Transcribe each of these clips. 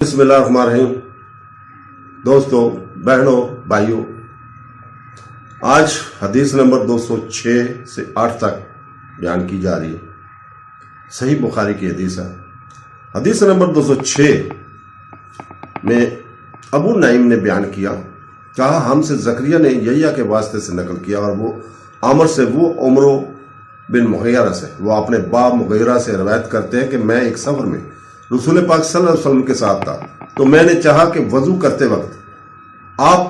بسم اللہ الرحمن الرحیم۔ دوستوں، بہنوں، بھائیوں، آج حدیث نمبر 206 سے 8 تک بیان کی جا رہی ہے۔ صحیح بخاری کی حدیث ہے۔ حدیث نمبر 206 میں ابو نعیم نے بیان کیا، کہا ہم سے زکریا نے یحییٰ کے واسطے سے نقل کیا، اور وہ عامر سے، وہ عمرو بن مغیرہ سے، وہ اپنے باپ مغیرہ سے روایت کرتے ہیں کہ میں ایک سفر میں رسول پاک صلی اللہ علیہ وسلم کے ساتھ تھا، تو میں نے چاہا کہ وضو کرتے وقت آپ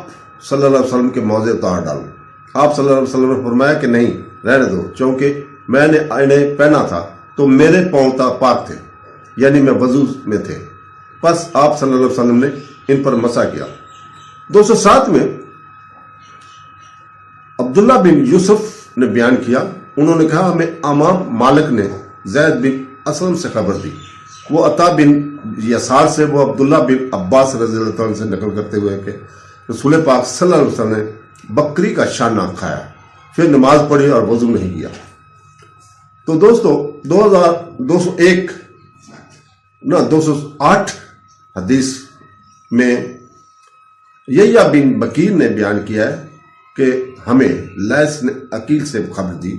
صلی اللہ علیہ وسلم کے موزے اتار ڈالوں۔ آپ صلی اللہ علیہ وسلم نے فرمایا کہ نہیں، رہنے دو، چونکہ میں نے انہیں پہنا تھا تو میرے پاؤں پاک تھے، یعنی میں وضو میں تھے۔ پس آپ صلی اللہ علیہ وسلم نے ان پر مسح کیا۔ 207 میں عبداللہ بن یوسف نے بیان کیا، انہوں نے کہا ہمیں امام مالک نے زید بن اسلم سے خبر دی، وہ عطا بن یسار سے، وہ عبداللہ بن عباس رضی اللہ عنہ سے نقل کرتے ہوئے کہ رسول پاک صلی اللہ علیہ وسلم نے بکری کا شانہ کھایا، پھر نماز پڑھی اور وضو نہیں کیا۔ تو دوستو 208 حدیث میں یحییٰ بن بکیر نے بیان کیا ہے کہ ہمیں لیث نے عقیل سے خبر دی،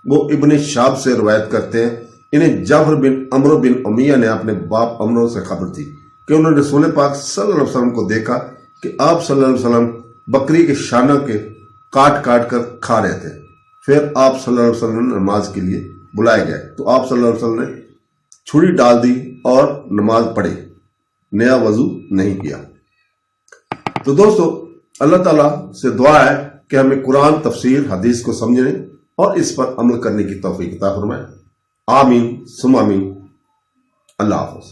وہ ابن شہاب سے روایت کرتے ہیں، انہیں جعفر بن عمرو بن امیہ نے اپنے باپ عمرو سے خبر دی کہ انہوں نے رسول پاک صلی اللہ علیہ وسلم کو دیکھا کہ آپ صلی اللہ علیہ وسلم بکری کے شانہ کے کاٹ کر کھا رہے تھے۔ پھر آپ صلی اللہ علیہ وسلم نماز کے لیے بلائے گئے تو آپ صلی اللہ علیہ وسلم نے چھری ڈال دی اور نماز پڑھی، نیا وضو نہیں کیا۔ تو دوستو، اللہ تعالیٰ سے دعا ہے کہ ہمیں قرآن، تفسیر، حدیث کو سمجھنے اور اس پر عمل کرنے کی توفیق عطا فرمائے۔ آمین ثم آمین۔ اللہ حافظ۔